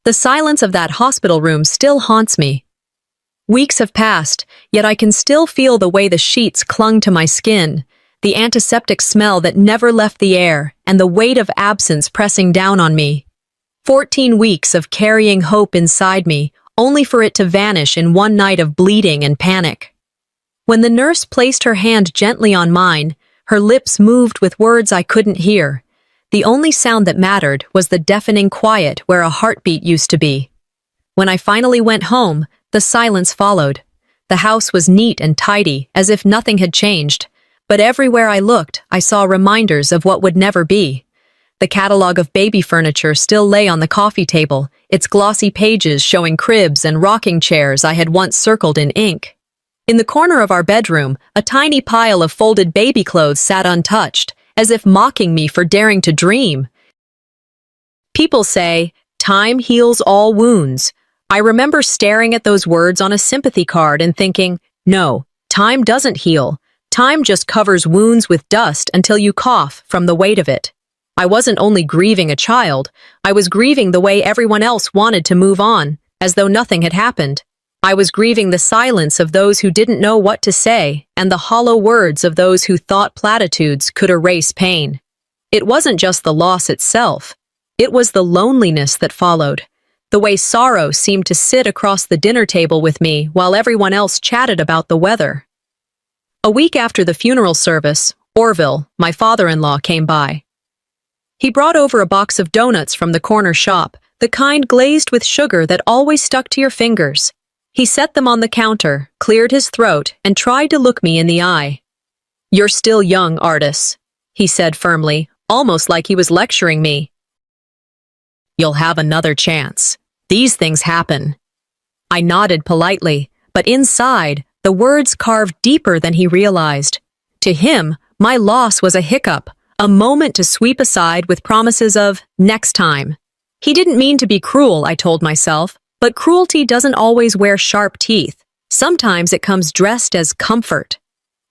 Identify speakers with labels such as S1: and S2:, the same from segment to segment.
S1: The silence of that hospital room still haunts me. Weeks have passed, yet I can still feel the way the sheets clung to my skin, the antiseptic smell that never left the air, and the weight of absence pressing down on me. 14 weeks of carrying hope inside me, only for it to vanish in one night of bleeding and panic. When the nurse placed her hand gently on mine, her lips moved with words I couldn't hear. The only sound that mattered was the deafening quiet where a heartbeat used to be. When I finally went home, the silence followed. The house was neat and tidy, as if nothing had changed. But everywhere I looked, I saw reminders of what would never be. The catalog of baby furniture still lay on the coffee table, its glossy pages showing cribs and rocking chairs I had once circled in ink. In the corner of our bedroom, a tiny pile of folded baby clothes sat untouched, as if mocking me for daring to dream. People say, "Time heals all wounds." I remember staring at those words on a sympathy card and thinking, no, time doesn't heal. Time just covers wounds with dust until you cough from the weight of it. I wasn't only grieving a child, I was grieving the way everyone else wanted to move on, as though nothing had happened. I was grieving the silence of those who didn't know what to say, and the hollow words of those who thought platitudes could erase pain. It wasn't just the loss itself. It was the loneliness that followed. The way sorrow seemed to sit across the dinner table with me while everyone else chatted about the weather. A week after the funeral service, Orville, my father-in-law, came by. He brought over a box of donuts from the corner shop, the kind glazed with sugar that always stuck to your fingers. He set them on the counter, cleared his throat, and tried to look me in the eye. "You're still young, Artis," he said firmly, almost like he was lecturing me. "You'll have another chance. These things happen." I nodded politely, but inside, the words carved deeper than he realized. To him, my loss was a hiccup, a moment to sweep aside with promises of next time. He didn't mean to be cruel, I told myself, but cruelty doesn't always wear sharp teeth. Sometimes it comes dressed as comfort.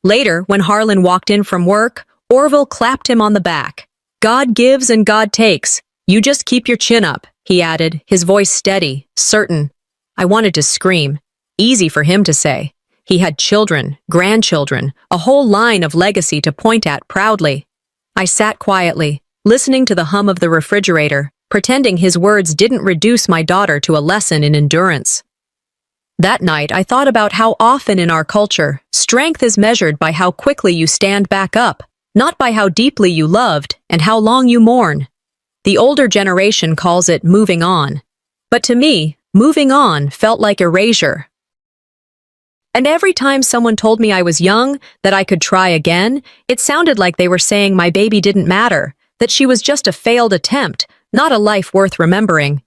S1: Later, when Harlan walked in from work, Orville clapped him on the back. "God gives and God takes. You just keep your chin up," he added, his voice steady, certain. I wanted to scream. Easy for him to say. He had children, grandchildren, a whole line of legacy to point at proudly. I sat quietly, listening to the hum of the refrigerator, pretending his words didn't reduce my daughter to a lesson in endurance. That night, I thought about how often in our culture, strength is measured by how quickly you stand back up, not by how deeply you loved and how long you mourn. The older generation calls it moving on. But to me, moving on felt like erasure. And every time someone told me I was young, that I could try again, it sounded like they were saying my baby didn't matter, that she was just a failed attempt, not a life worth remembering.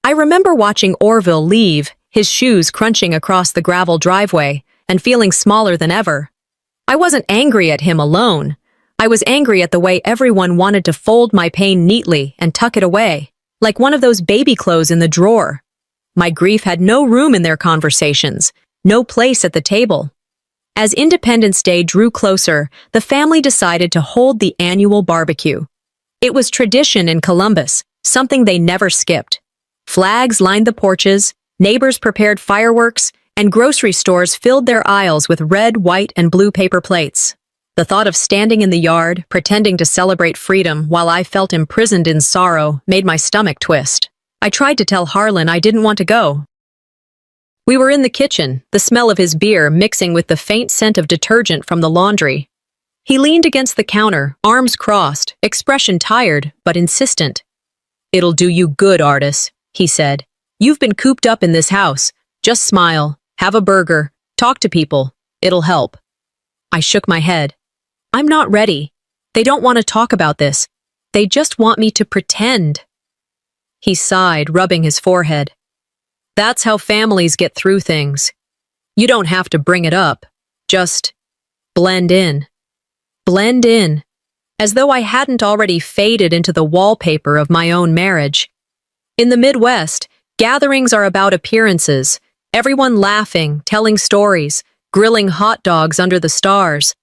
S1: I remember watching Orville leave, his shoes crunching across the gravel driveway, and feeling smaller than ever. I wasn't angry at him alone. I was angry at the way everyone wanted to fold my pain neatly and tuck it away, like one of those baby clothes in the drawer. My grief had no room in their conversations, no place at the table. As Independence Day drew closer, the family decided to hold the annual barbecue. It was tradition in Columbus, something they never skipped. Flags lined the porches, neighbors prepared fireworks, and grocery stores filled their aisles with red, white, and blue paper plates. The thought of standing in the yard, pretending to celebrate freedom while I felt imprisoned in sorrow, made my stomach twist. I tried to tell Harlan I didn't want to go. We were in the kitchen, the smell of his beer mixing with the faint scent of detergent from the laundry. He leaned against the counter, arms crossed, expression tired, but insistent. "It'll do you good, Artis," he said. "You've been cooped up in this house. Just smile, have a burger, talk to people. It'll help." I shook my head. "I'm not ready. They don't want to talk about this. They just want me to pretend." He sighed, rubbing his forehead. "That's how families get through things. You don't have to bring it up. Just blend in." Blend in. As though I hadn't already faded into the wallpaper of my own marriage. In the Midwest, gatherings are about appearances, everyone laughing, telling stories, grilling hot dogs under the stars.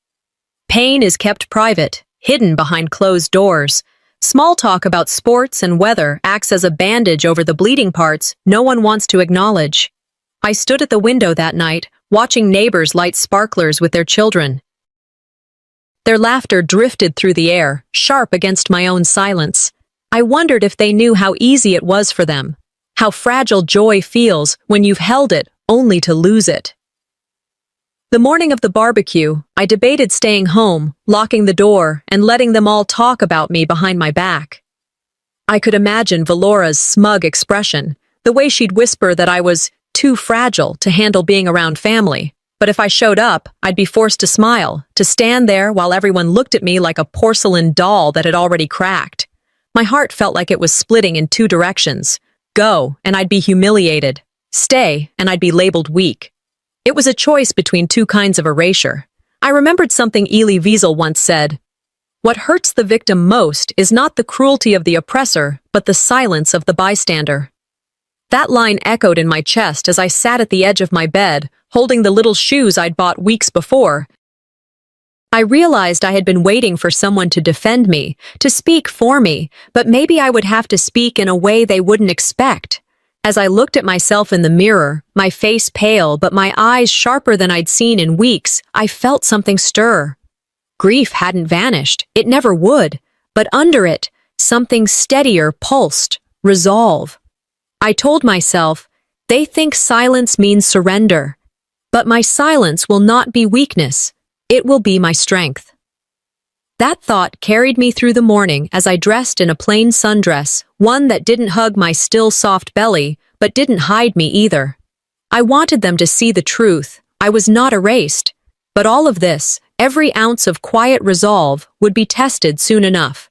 S1: Pain is kept private, hidden behind closed doors. Small talk about sports and weather acts as a bandage over the bleeding parts no one wants to acknowledge. I stood at the window that night, watching neighbors light sparklers with their children. Their laughter drifted through the air, sharp against my own silence. I wondered if they knew how easy it was for them, how fragile joy feels when you've held it only to lose it. The morning of the barbecue, I debated staying home, locking the door, and letting them all talk about me behind my back. I could imagine Valora's smug expression, the way she'd whisper that I was too fragile to handle being around family. But if I showed up, I'd be forced to smile, to stand there while everyone looked at me like a porcelain doll that had already cracked. My heart felt like it was splitting in two directions. Go, and I'd be humiliated. Stay, and I'd be labeled weak. It was a choice between two kinds of erasure. I remembered something Elie Wiesel once said. What hurts the victim most is not the cruelty of the oppressor, but the silence of the bystander. That line echoed in my chest as I sat at the edge of my bed, holding the little shoes I'd bought weeks before. I realized I had been waiting for someone to defend me, to speak for me, but maybe I would have to speak in a way they wouldn't expect. As I looked at myself in the mirror, my face pale but my eyes sharper than I'd seen in weeks, I felt something stir. Grief hadn't vanished, it never would, but under it, something steadier pulsed, resolve. I told myself, they think silence means surrender. But my silence will not be weakness, it will be my strength. That thought carried me through the morning as I dressed in a plain sundress, one that didn't hug my still soft belly, but didn't hide me either. I wanted them to see the truth. I was not erased. But all of this, every ounce of quiet resolve, would be tested soon enough.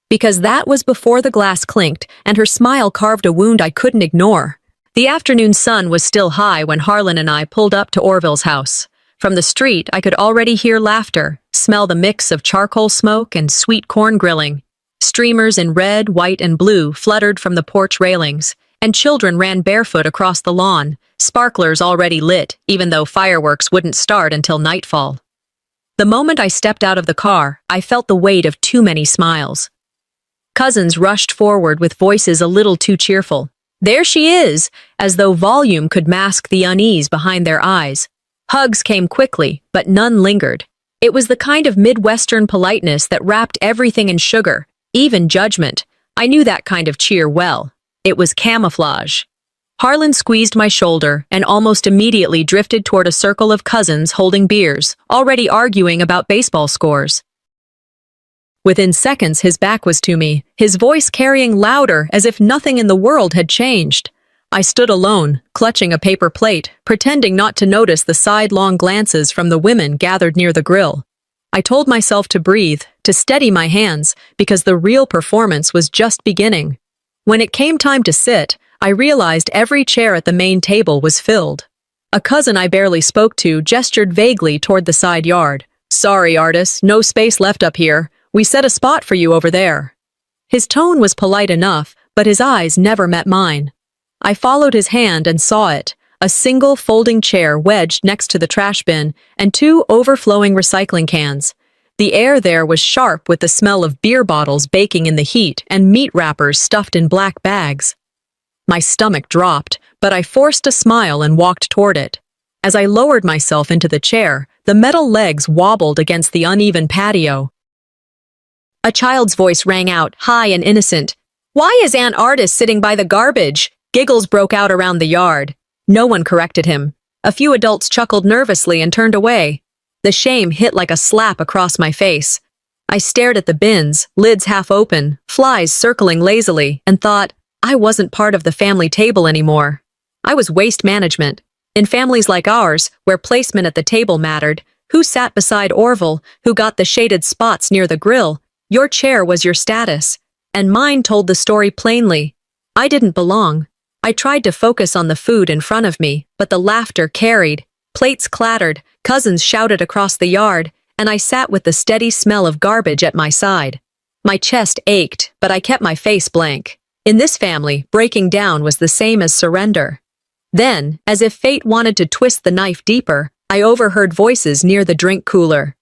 S1: Because that was before the glass clinked and her smile carved a wound I couldn't ignore. The afternoon sun was still high when Harlan and I pulled up to Orville's house. From the street, I could already hear laughter, smell the mix of charcoal smoke and sweet corn grilling. Streamers in red, white, and blue fluttered from the porch railings, and children ran barefoot across the lawn, sparklers already lit, even though fireworks wouldn't start until nightfall. The moment I stepped out of the car, I felt the weight of too many smiles. Cousins rushed forward with voices a little too cheerful. There she is, as though volume could mask the unease behind their eyes. Hugs came quickly, but none lingered. It was the kind of Midwestern politeness that wrapped everything in sugar, even judgment. I knew that kind of cheer well. It was camouflage. Harlan squeezed my shoulder and almost immediately drifted toward a circle of cousins holding beers, already arguing about baseball scores. Within seconds, his back was to me, his voice carrying louder as if nothing in the world had changed. I stood alone, clutching a paper plate, pretending not to notice the sidelong glances from the women gathered near the grill. I told myself to breathe, to steady my hands, because the real performance was just beginning. When it came time to sit, I realized every chair at the main table was filled. A cousin I barely spoke to gestured vaguely toward the side yard. Sorry, Artis, no space left up here. We set a spot for you over there. His tone was polite enough, but his eyes never met mine. I followed his hand and saw it, a single folding chair wedged next to the trash bin and two overflowing recycling cans. The air there was sharp with the smell of beer bottles baking in the heat and meat wrappers stuffed in black bags. My stomach dropped, but I forced a smile and walked toward it. As I lowered myself into the chair, the metal legs wobbled against the uneven patio. A child's voice rang out, high and innocent. Why is Aunt Artis sitting by the garbage? Giggles broke out around the yard. No one corrected him. A few adults chuckled nervously and turned away. The shame hit like a slap across my face. I stared at the bins, lids half open, flies circling lazily, and thought, I wasn't part of the family table anymore. I was waste management. In families like ours, where placement at the table mattered, who sat beside Orville, who got the shaded spots near the grill, your chair was your status. And mine told the story plainly. I didn't belong. I tried to focus on the food in front of me, but the laughter carried. Plates clattered, cousins shouted across the yard, and I sat with the steady smell of garbage at my side. My chest ached, but I kept my face blank. In this family, breaking down was the same as surrender. Then, as if fate wanted to twist the knife deeper, I overheard voices near the drink cooler.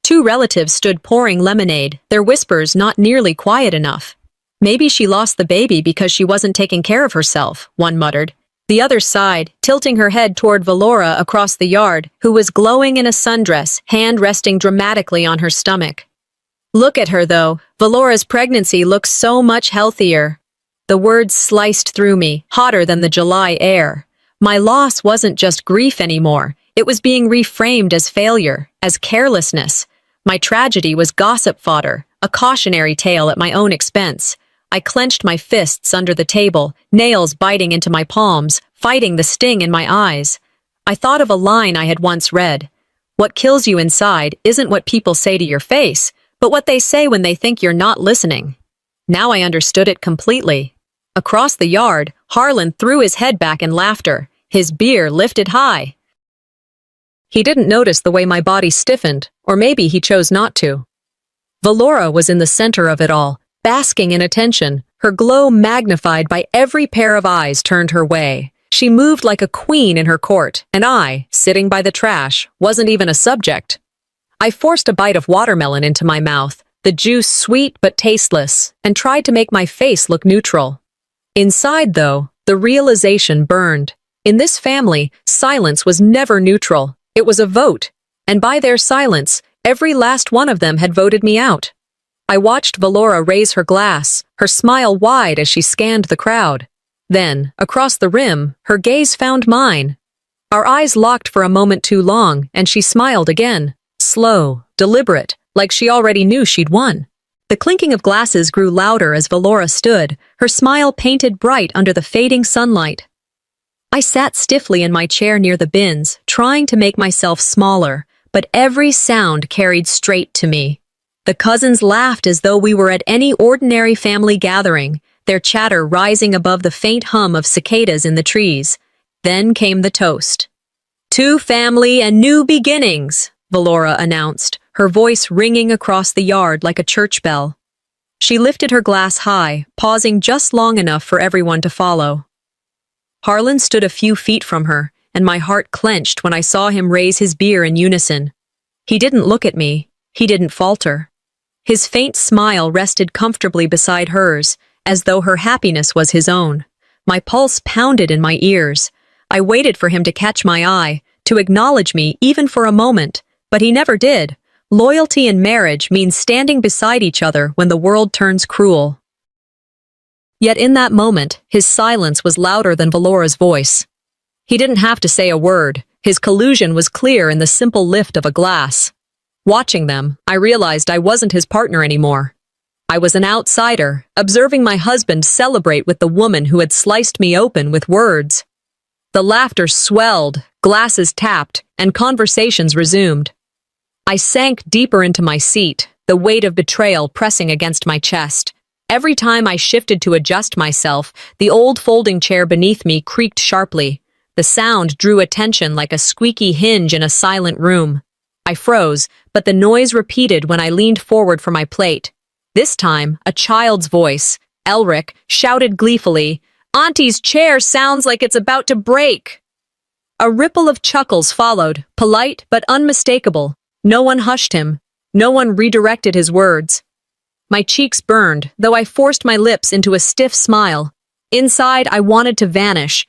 S1: Two relatives stood pouring lemonade, their whispers not nearly quiet enough. Maybe she lost the baby because she wasn't taking care of herself, one muttered. The other sighed, tilting her head toward Valora across the yard, who was glowing in a sundress, hand resting dramatically on her stomach. Look at her, though. Valora's pregnancy looks so much healthier. The words sliced through me, hotter than the July air. My loss wasn't just grief anymore. It was being reframed as failure, as carelessness. My tragedy was gossip fodder, a cautionary tale at my own expense. I clenched my fists under the table, nails biting into my palms, fighting the sting in my eyes. I thought of a line I had once read. What kills you inside isn't what people say to your face, but what they say when they think you're not listening. Now I understood it completely. Across the yard, Harlan threw his head back in laughter, his beer lifted high. He didn't notice the way my body stiffened, or maybe he chose not to. Valora was in the center of it all, basking in attention, her glow magnified by every pair of eyes turned her way. She moved like a queen in her court, and I, sitting by the trash, wasn't even a subject. I forced a bite of watermelon into my mouth, the juice sweet but tasteless, and tried to make my face look neutral. Inside, though, the realization burned. In this family, silence was never neutral. It was a vote, and by their silence, every last one of them had voted me out. I watched Valora raise her glass, her smile wide as she scanned the crowd. Then, across the rim, her gaze found mine. Our eyes locked for a moment too long, and she smiled again, slow, deliberate, like she already knew she'd won. The clinking of glasses grew louder as Valora stood, her smile painted bright under the fading sunlight. I sat stiffly in my chair near the bins, trying to make myself smaller, but every sound carried straight to me. The cousins laughed as though we were at any ordinary family gathering, their chatter rising above the faint hum of cicadas in the trees. Then came the toast. "To family and new beginnings," Valora announced, her voice ringing across the yard like a church bell. She lifted her glass high, pausing just long enough for everyone to follow. Harlan stood a few feet from her, and my heart clenched when I saw him raise his beer in unison. He didn't look at me. He didn't falter. His faint smile rested comfortably beside hers, as though her happiness was his own. My pulse pounded in my ears. I waited for him to catch my eye, to acknowledge me even for a moment, but he never did. Loyalty in marriage means standing beside each other when the world turns cruel. Yet in that moment, his silence was louder than Valora's voice. He didn't have to say a word. His collusion was clear in the simple lift of a glass. Watching them, I realized I wasn't his partner anymore. I was an outsider, observing my husband celebrate with the woman who had sliced me open with words. The laughter swelled, glasses tapped, and conversations resumed. I sank deeper into my seat, the weight of betrayal pressing against my chest. Every time I shifted to adjust myself, the old folding chair beneath me creaked sharply. The sound drew attention like a squeaky hinge in a silent room. I froze, but the noise repeated when I leaned forward for my plate. This time, a child's voice, Elric, shouted gleefully, "Auntie's chair sounds like it's about to break!" A ripple of chuckles followed, polite but unmistakable. No one hushed him. No one redirected his words. My cheeks burned, though I forced my lips into a stiff smile. Inside, I wanted to vanish.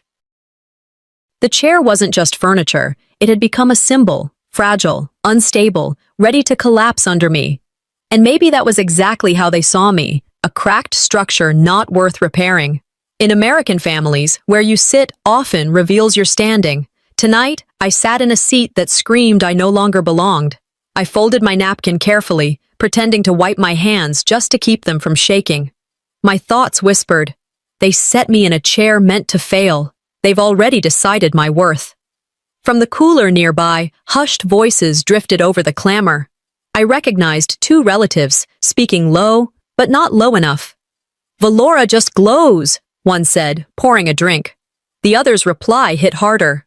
S1: The chair wasn't just furniture. It had become a symbol, fragile, unstable, ready to collapse under me. And maybe that was exactly how they saw me, a cracked structure not worth repairing. In American families, where you sit often reveals your standing. Tonight, I sat in a seat that screamed I no longer belonged. I folded my napkin carefully, pretending to wipe my hands just to keep them from shaking. My thoughts whispered, "They set me in a chair meant to fail. They've already decided my worth." From the cooler nearby, hushed voices drifted over the clamor. I recognized two relatives, speaking low, but not low enough. "Valora just glows," one said, pouring a drink. The other's reply hit harder.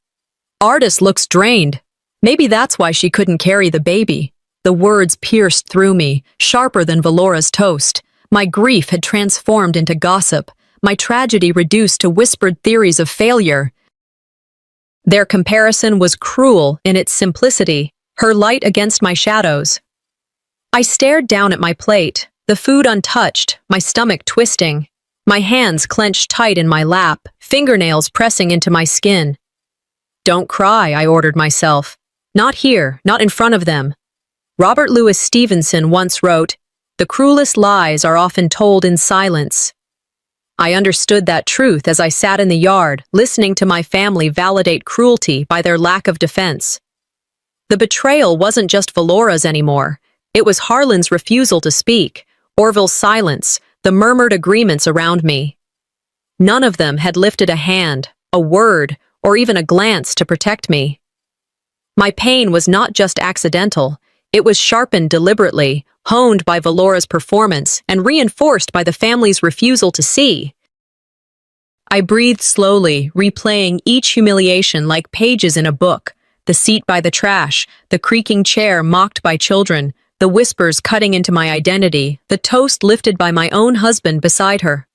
S1: "Artis looks drained. Maybe that's why she couldn't carry the baby." The words pierced through me, sharper than Valora's toast. My grief had transformed into gossip, my tragedy reduced to whispered theories of failure. Their comparison was cruel in its simplicity, her light against my shadows. I stared down at my plate, the food untouched, my stomach twisting. My hands clenched tight in my lap, fingernails pressing into my skin. "Don't cry," I ordered myself. "Not here, not in front of them." Robert Louis Stevenson once wrote, "The cruelest lies are often told in silence." I understood that truth as I sat in the yard, listening to my family validate cruelty by their lack of defense. The betrayal wasn't just Valora's anymore. It was Harlan's refusal to speak, Orville's silence, the murmured agreements around me. None of them had lifted a hand, a word, or even a glance to protect me. My pain was not just accidental. It was sharpened deliberately, honed by Valora's performance, and reinforced by the family's refusal to see. I breathed slowly, replaying each humiliation like pages in a book. The seat by the trash, the creaking chair mocked by children, the whispers cutting into my identity, the toast lifted by my own husband beside her.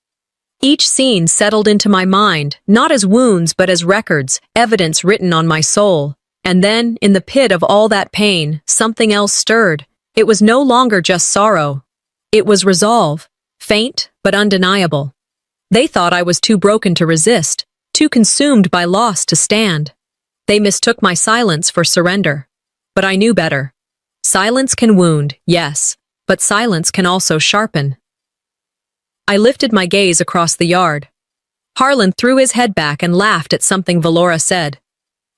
S1: Each scene settled into my mind, not as wounds but as records, evidence written on my soul. And then, in the pit of all that pain, something else stirred. It was no longer just sorrow. It was resolve, faint but undeniable. They thought I was too broken to resist, too consumed by loss to stand. They mistook my silence for surrender. But I knew better. Silence can wound, yes, but silence can also sharpen. I lifted my gaze across the yard. Harlan threw his head back and laughed at something Valora said.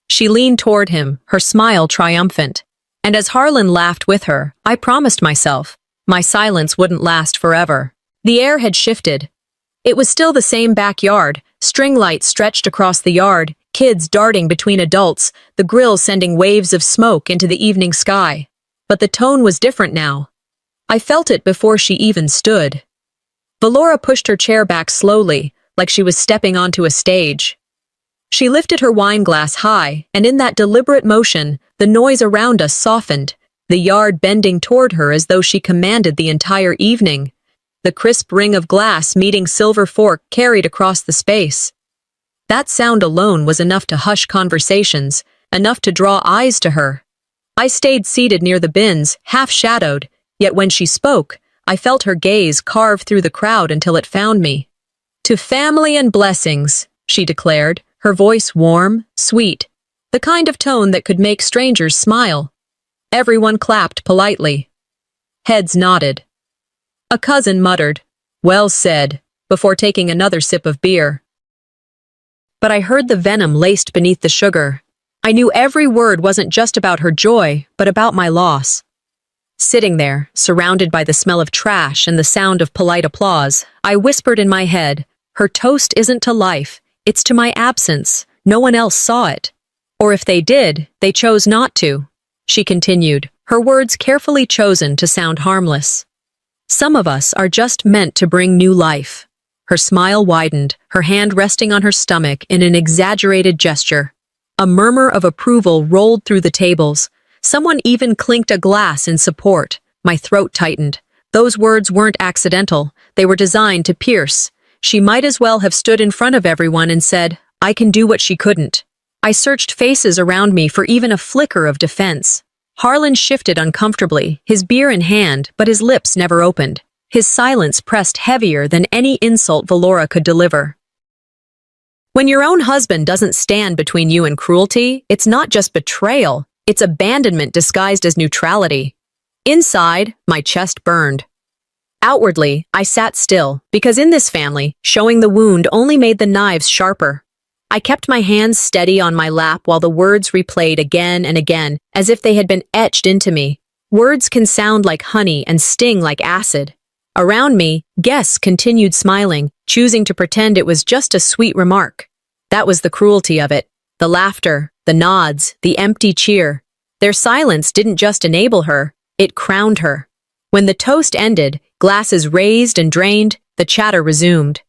S1: She leaned toward him, her smile triumphant. And as Harlan laughed with her, I promised myself, my silence wouldn't last forever. The air had shifted. It was still the same backyard, string lights stretched across the yard, kids darting between adults, the grill sending waves of smoke into the evening sky. But the tone was different now. I felt it before she even stood. Valora pushed her chair back slowly, like she was stepping onto a stage. She lifted her wine glass high, and in that deliberate motion, the noise around us softened, the yard bending toward her as though she commanded the entire evening. The crisp ring of glass meeting silver fork carried across the space. That sound alone was enough to hush conversations, enough to draw eyes to her. I stayed seated near the bins, half-shadowed, yet when she spoke, I felt her gaze carve through the crowd until it found me. "To family and blessings," she declared, her voice warm, sweet, the kind of tone that could make strangers smile. Everyone clapped politely. Heads nodded. A cousin muttered, "Well said," before taking another sip of beer. But I heard the venom laced beneath the sugar. I knew every word wasn't just about her joy, but about my loss. Sitting there, surrounded by the smell of trash and the sound of polite applause, I whispered in my head, "Her toast isn't to life, it's to my absence. No one else saw it. Or if they did, they chose not to." She continued, her words carefully chosen to sound harmless. "Some of us are just meant to bring new life." Her smile widened, her hand resting on her stomach in an exaggerated gesture. A murmur of approval rolled through the tables. Someone even clinked a glass in support. My throat tightened. Those words weren't accidental. They were designed to pierce. She might as well have stood in front of everyone and said, "I can do what she couldn't." I searched faces around me for even a flicker of defense. Harlan shifted uncomfortably, his beer in hand, but his lips never opened. His silence pressed heavier than any insult Valora could deliver. When your own husband doesn't stand between you and cruelty, it's not just betrayal, it's abandonment disguised as neutrality. Inside, my chest burned. Outwardly, I sat still, because in this family, showing the wound only made the knives sharper. I kept my hands steady on my lap while the words replayed again and again, as if they had been etched into me. Words can sound like honey and sting like acid. Around me, guests continued smiling, choosing to pretend it was just a sweet remark. That was the cruelty of it. The laughter, the nods, the empty cheer. Their silence didn't just enable her, it crowned her. When the toast ended, glasses raised and drained, the chatter resumed.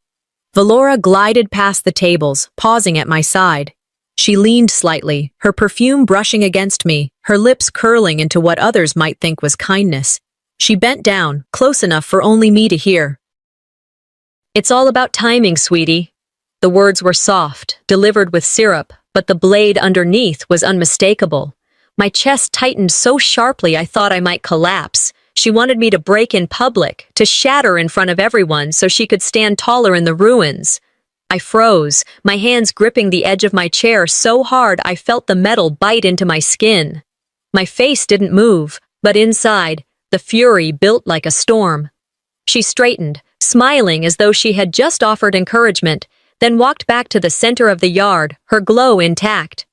S1: Valora glided past the tables, pausing at my side. She leaned slightly, her perfume brushing against me, her lips curling into what others might think was kindness. She bent down, close enough for only me to hear. "It's all about timing, sweetie." The words were soft, delivered with syrup, but the blade underneath was unmistakable. My chest tightened so sharply I thought I might collapse. She wanted me to break in public, to shatter in front of everyone so she could stand taller in the ruins. I froze, my hands gripping the edge of my chair so hard I felt the metal bite into my skin. My face didn't move, but inside, the fury built like a storm. She straightened, smiling as though she had just offered encouragement, then walked back to the center of the yard, her glow intact.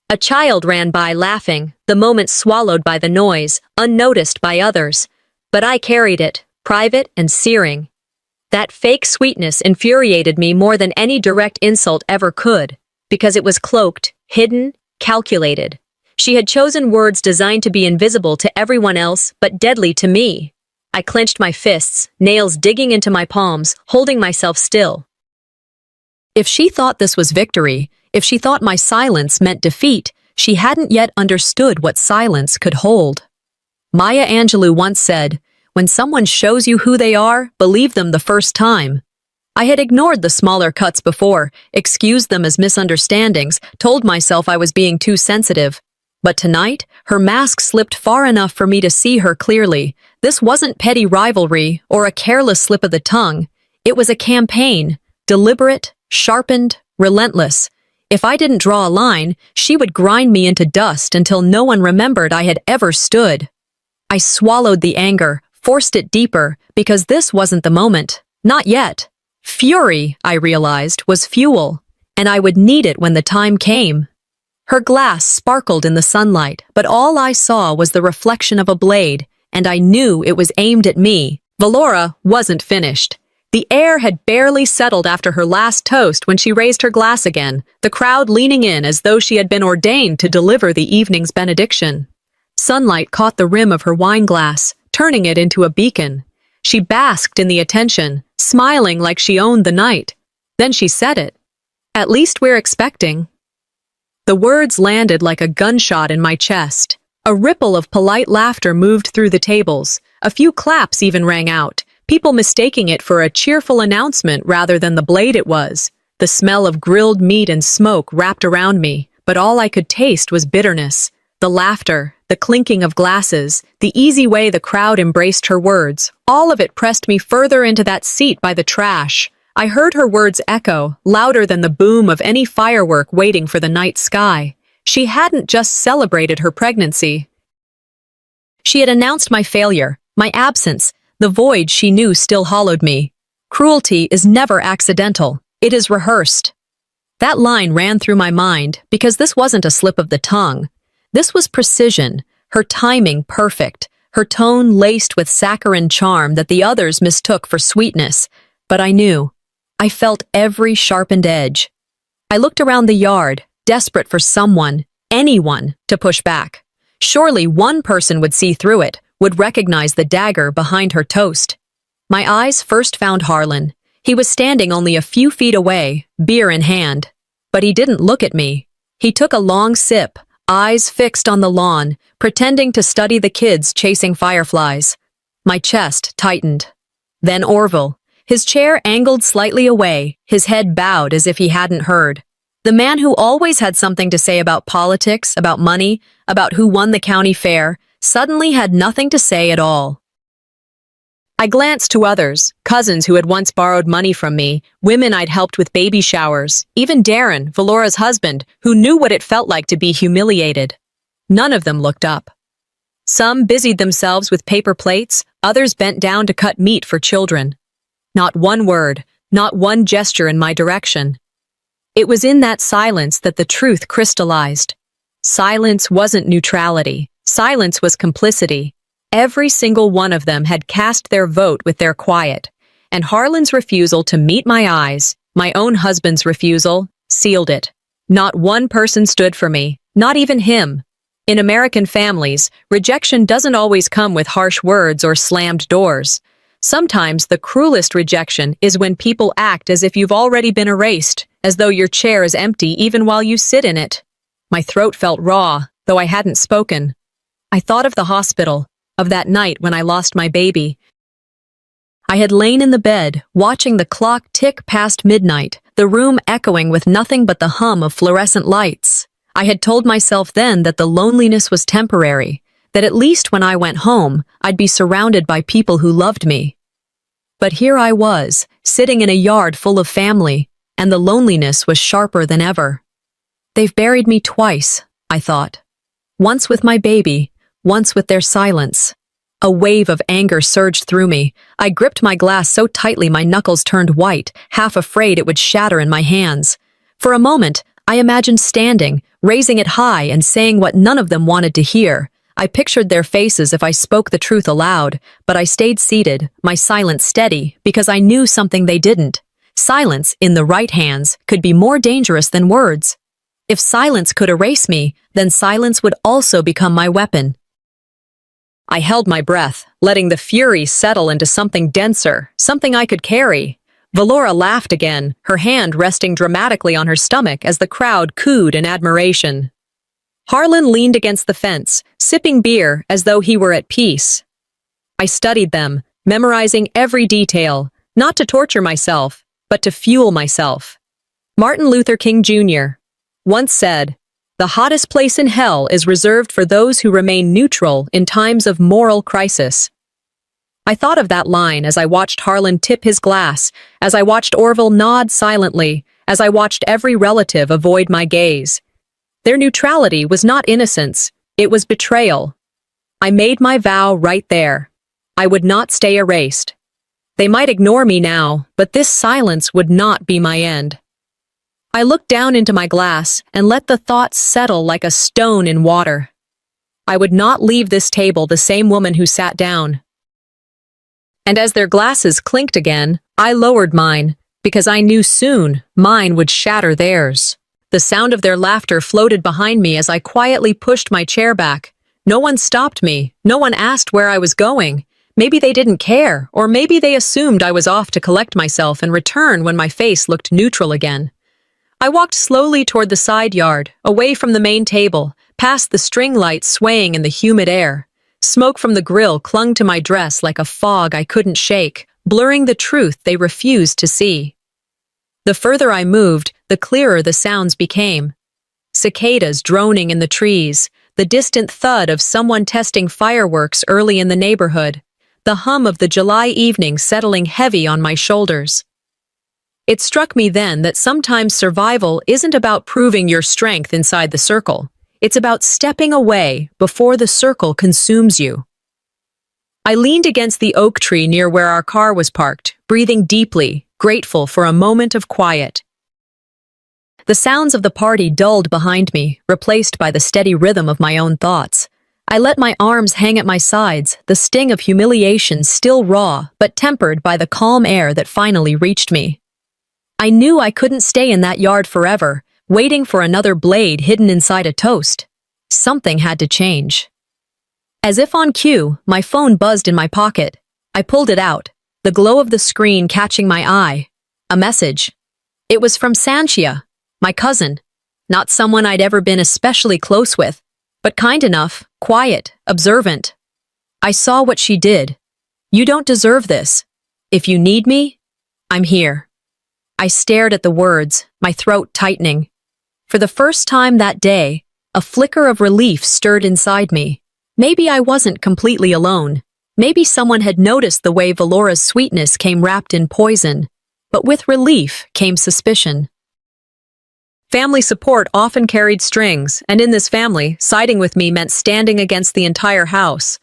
S1: A child ran by laughing, the moment swallowed by the noise, unnoticed by others. But I carried it, private and searing. That fake sweetness infuriated me more than any direct insult ever could, because it was cloaked, hidden, calculated. She had chosen words designed to be invisible to everyone else, but deadly to me. I clenched my fists, nails digging into my palms, holding myself still. If she thought this was victory, if she thought my silence meant defeat, she hadn't yet understood what silence could hold. Maya Angelou once said, "When someone shows you who they are, believe them the first time." I had ignored the smaller cuts before, excused them as misunderstandings, told myself I was being too sensitive. But tonight, her mask slipped far enough for me to see her clearly. This wasn't petty rivalry or a careless slip of the tongue. It was a campaign, deliberate, sharpened, relentless. If I didn't draw a line, she would grind me into dust until no one remembered I had ever stood. I swallowed the anger, forced it deeper, because this wasn't the moment. Not yet. Fury, I realized, was fuel, and I would need it when the time came. Her glass sparkled in the sunlight, but all I saw was the reflection of a blade, and I knew it was aimed at me. Valora wasn't finished. The air had barely settled after her last toast when she raised her glass again, the crowd leaning in as though she had been ordained to deliver the evening's benediction. Sunlight caught the rim of her wine glass, turning it into a beacon. She basked in the attention, smiling like she owned the night. Then she said it. "At least we're expecting." The words landed like a gunshot in my chest. A ripple of polite laughter moved through the tables. A few claps even rang out, people mistaking it for a cheerful announcement rather than the blade it was. The smell of grilled meat and smoke wrapped around me, but all I could taste was bitterness. The laughter, the clinking of glasses, the easy way the crowd embraced her words, all of it pressed me further into that seat by the trash. I heard her words echo, louder than the boom of any firework waiting for the night sky. She hadn't just celebrated her pregnancy. She had announced my failure, my absence, the void she knew still hollowed me. Cruelty is never accidental. It is rehearsed. That line ran through my mind because this wasn't a slip of the tongue. This was precision, her timing perfect, her tone laced with saccharine charm that the others mistook for sweetness. But I knew. I felt every sharpened edge. I looked around the yard, desperate for someone, anyone, to push back. Surely one person would see through it, would recognize the dagger behind her toast. My eyes first found Harlan. He was standing only a few feet away, beer in hand. But he didn't look at me. He took a long sip, eyes fixed on the lawn, pretending to study the kids chasing fireflies. My chest tightened. Then Orville. His chair angled slightly away, his head bowed as if he hadn't heard. The man who always had something to say about politics, about money, about who won the county fair, suddenly had nothing to say at all. I glanced to others, cousins who had once borrowed money from me, women I'd helped with baby showers, even Darren, Valora's husband, who knew what it felt like to be humiliated. None of them looked up. Some busied themselves with paper plates, others bent down to cut meat for children. Not one word, not one gesture in my direction. It was in that silence that the truth crystallized. Silence wasn't neutrality. Silence was complicity. Every single one of them had cast their vote with their quiet, and Harlan's refusal to meet my eyes, my own husband's refusal, sealed it. Not one person stood for me, not even him. In American families, rejection doesn't always come with harsh words or slammed doors. Sometimes the cruelest rejection is when people act as if you've already been erased, as though your chair is empty even while you sit in it. My throat felt raw, though I hadn't spoken. I thought of the hospital, of that night when I lost my baby. I had lain in the bed, watching the clock tick past midnight, the room echoing with nothing but the hum of fluorescent lights. I had told myself then that the loneliness was temporary, that at least when I went home, I'd be surrounded by people who loved me. But here I was, sitting in a yard full of family, and the loneliness was sharper than ever. They've buried me twice, I thought. Once with my baby, once with their silence. A wave of anger surged through me. I gripped my glass so tightly my knuckles turned white, half afraid it would shatter in my hands. For a moment, I imagined standing, raising it high and saying what none of them wanted to hear. I pictured their faces if I spoke the truth aloud, but I stayed seated, my silence steady, because I knew something they didn't. Silence, in the right hands, could be more dangerous than words. If silence could erase me, then silence would also become my weapon. I held my breath, letting the fury settle into something denser, something I could carry. Valora laughed again, her hand resting dramatically on her stomach as the crowd cooed in admiration. Harlan leaned against the fence, sipping beer as though he were at peace. I studied them, memorizing every detail, not to torture myself, but to fuel myself. Martin Luther King Jr. once said, "The hottest place in hell is reserved for those who remain neutral in times of moral crisis." I thought of that line as I watched Harlan tip his glass, as I watched Orville nod silently, as I watched every relative avoid my gaze. Their neutrality was not innocence, it was betrayal. I made my vow right there. I would not stay erased. They might ignore me now, but this silence would not be my end. I looked down into my glass and let the thoughts settle like a stone in water. I would not leave this table the same woman who sat down. And as their glasses clinked again, I lowered mine, because I knew soon mine would shatter theirs. The sound of their laughter floated behind me as I quietly pushed my chair back. No one stopped me, no one asked where I was going. Maybe they didn't care, or maybe they assumed I was off to collect myself and return when my face looked neutral again. I walked slowly toward the side yard, away from the main table, past the string lights swaying in the humid air. Smoke from the grill clung to my dress like a fog I couldn't shake, blurring the truth they refused to see. The further I moved, the clearer the sounds became. Cicadas droning in the trees, the distant thud of someone testing fireworks early in the neighborhood, the hum of the July evening settling heavy on my shoulders. It struck me then that sometimes survival isn't about proving your strength inside the circle. It's about stepping away before the circle consumes you. I leaned against the oak tree near where our car was parked, breathing deeply, grateful for a moment of quiet. The sounds of the party dulled behind me, replaced by the steady rhythm of my own thoughts. I let my arms hang at my sides, the sting of humiliation still raw, but tempered by the calm air that finally reached me. I knew I couldn't stay in that yard forever, waiting for another blade hidden inside a toast. Something had to change. As if on cue, my phone buzzed in my pocket. I pulled it out, the glow of the screen catching my eye. A message. It was from Sanchia, my cousin. Not someone I'd ever been especially close with, but kind enough, quiet, observant. I saw what she did. "You don't deserve this. If you need me, I'm here." I stared at the words, my throat tightening. For the first time that day, a flicker of relief stirred inside me. Maybe I wasn't completely alone. Maybe someone had noticed the way Valora's sweetness came wrapped in poison. But with relief came suspicion. Family support often carried strings, and in this family, siding with me meant standing against the entire house.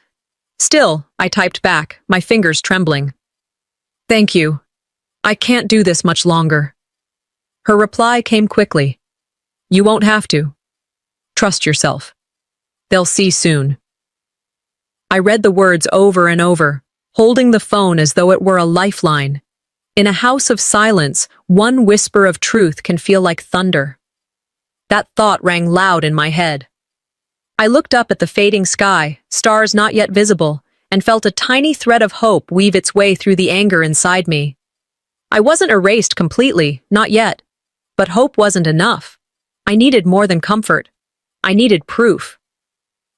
S1: Still, I typed back, my fingers trembling. "Thank you. I can't do this much longer." Her reply came quickly. "You won't have to. Trust yourself. They'll see soon." I read the words over and over, holding the phone as though it were a lifeline. In a house of silence, one whisper of truth can feel like thunder. That thought rang loud in my head. I looked up at the fading sky, stars not yet visible, and felt a tiny thread of hope weave its way through the anger inside me. I wasn't erased completely, not yet. But hope wasn't enough. I needed more than comfort. I needed proof.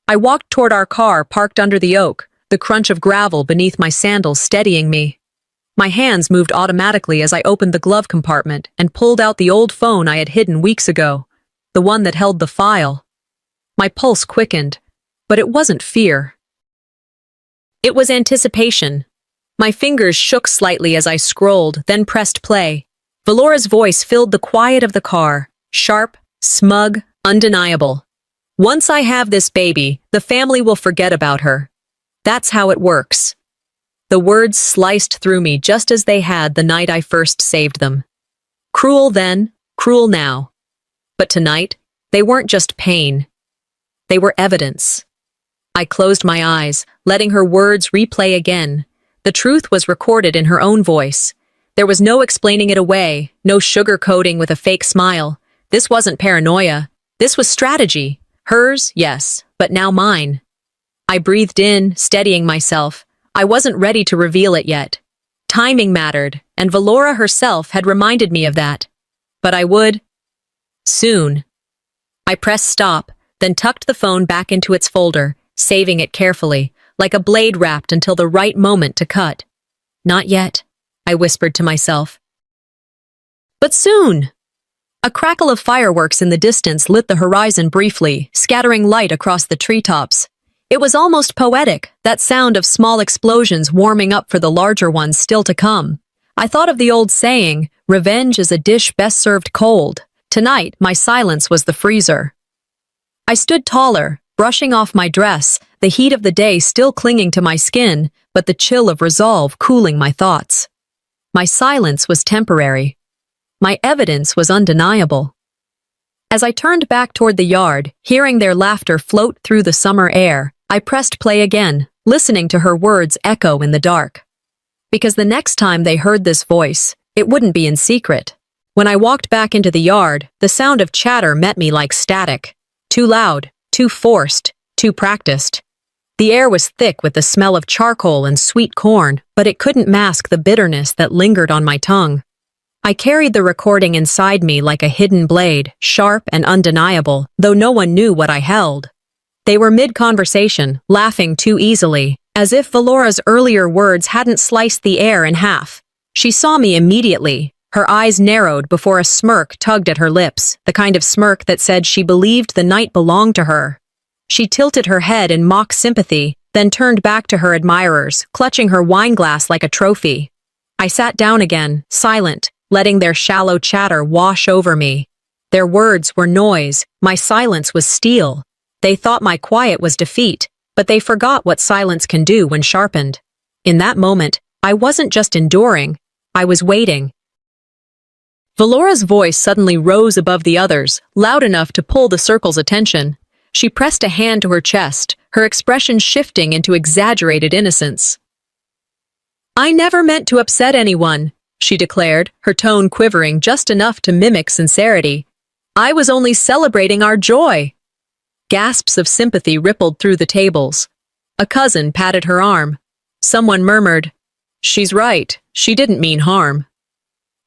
S1: I walked toward our car parked under the oak, the crunch of gravel beneath my sandals steadying me. My hands moved automatically as I opened the glove compartment and pulled out the old phone I had hidden weeks ago, the one that held the file. My pulse quickened. but it wasn't fear. It was anticipation. My fingers shook slightly as I scrolled, then pressed play. Valora's voice filled the quiet of the car, sharp, smug, undeniable. Once I have this baby, the family will forget about her. That's how it works. The words sliced through me just as they had the night I first saved them. Cruel then, cruel now. But tonight, they weren't just pain. They were evidence. I closed my eyes, letting her words replay again. The truth was recorded in her own voice. There was no explaining it away, no sugarcoating with a fake smile. This wasn't paranoia. This was strategy. Hers, yes, but now mine. I breathed in, steadying myself. I wasn't ready to reveal it yet. Timing mattered, and Valora herself had reminded me of that. But I would. Soon. I pressed stop, then tucked the phone back into its folder, saving it carefully, like a blade wrapped until the right moment to cut. Not yet, I whispered to myself. But soon! A crackle of fireworks in the distance lit the horizon briefly, scattering light across the treetops. It was almost poetic, that sound of small explosions warming up for the larger ones still to come. I thought of the old saying, revenge is a dish best served cold. Tonight, my silence was the freezer. I stood taller, brushing off my dress, the heat of the day still clinging to my skin, but the chill of resolve cooling my thoughts. My silence was temporary. My evidence was undeniable. As I turned back toward the yard, hearing their laughter float through the summer air, I pressed play again, listening to her words echo in the dark. Because the next time they heard this voice, it wouldn't be in secret. When I walked back into the yard, the sound of chatter met me like static. Too loud, too forced, too practiced. The air was thick with the smell of charcoal and sweet corn, but it couldn't mask the bitterness that lingered on my tongue. I carried the recording inside me like a hidden blade, sharp and undeniable, though no one knew what I held. They were mid-conversation, laughing too easily, as if Valora's earlier words hadn't sliced the air in half. She saw me immediately. Her eyes narrowed before a smirk tugged at her lips, the kind of smirk that said she believed the night belonged to her. She tilted her head in mock sympathy, then turned back to her admirers, clutching her wineglass like a trophy. I sat down again, silent, letting their shallow chatter wash over me. Their words were noise, my silence was steel. They thought my quiet was defeat, but they forgot what silence can do when sharpened. In that moment, I wasn't just enduring, I was waiting. Valora's voice suddenly rose above the others, loud enough to pull the circle's attention. She pressed a hand to her chest, her expression shifting into exaggerated innocence. "I never meant to upset anyone," she declared, her tone quivering just enough to mimic sincerity. "I was only celebrating our joy." Gasps of sympathy rippled through the tables. A cousin patted her arm. Someone murmured, "She's right, she didn't mean harm."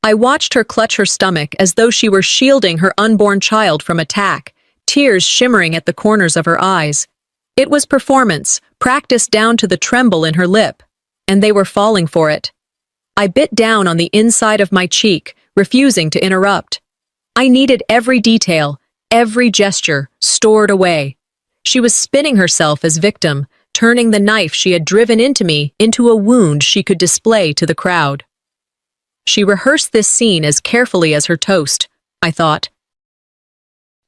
S1: I watched her clutch her stomach as though she were shielding her unborn child from attack, tears shimmering at the corners of her eyes. It was performance, practiced down to the tremble in her lip, and they were falling for it. I bit down on the inside of my cheek, refusing to interrupt. I needed every detail, every gesture, stored away. She was spinning herself as victim, turning the knife she had driven into me into a wound she could display to the crowd. She rehearsed this scene as carefully as her toast, I thought.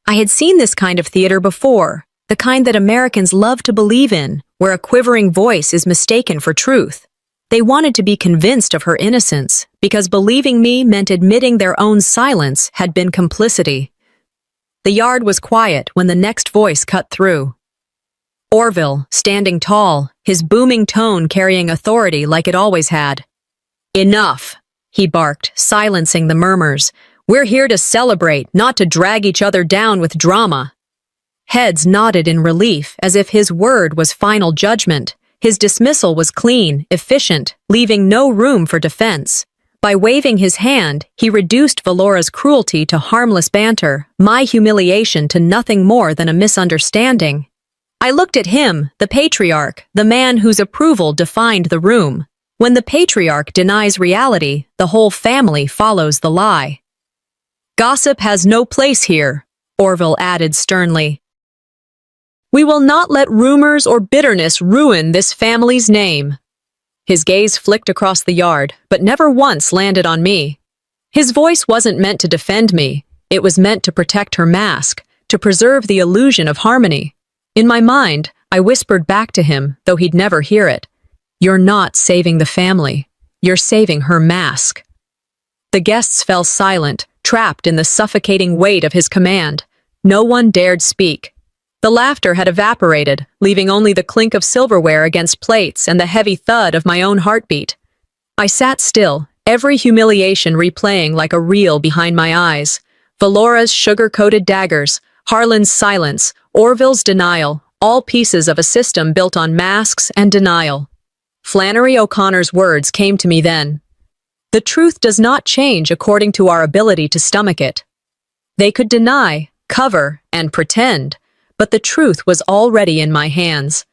S1: I had seen this kind of theater before, the kind that Americans love to believe in, where a quivering voice is mistaken for truth. They wanted to be convinced of her innocence, because believing me meant admitting their own silence had been complicity. The yard was quiet when the next voice cut through. Orville, standing tall, his booming tone carrying authority like it always had. "Enough," he barked, silencing the murmurs. "We're here to celebrate, not to drag each other down with drama." Heads nodded in relief, as if his word was final judgment. His dismissal was clean, efficient, leaving no room for defense. By waving his hand, he reduced Valora's cruelty to harmless banter, my humiliation to nothing more than a misunderstanding. I looked at him, the patriarch, the man whose approval defined the room. When the patriarch denies reality, the whole family follows the lie. "Gossip has no place here," Orville added sternly. We will not let rumors or bitterness ruin this family's name." His gaze flicked across the yard, but never once landed on me. His voice wasn't meant to defend me. It was meant to protect her mask, to preserve the illusion of harmony. In my mind, I whispered back to him, though he'd never hear it. "You're not saving the family. You're saving her mask." The guests fell silent, trapped in the suffocating weight of his command. No one dared speak. The laughter had evaporated, leaving only the clink of silverware against plates and the heavy thud of my own heartbeat. I sat still, every humiliation replaying like a reel behind my eyes. Valora's sugar-coated daggers, Harlan's silence, Orville's denial, all pieces of a system built on masks and denial. Flannery O'Connor's words came to me then. "The truth does not change according to our ability to stomach it." They could deny, cover, and pretend, but the truth was already in my hands.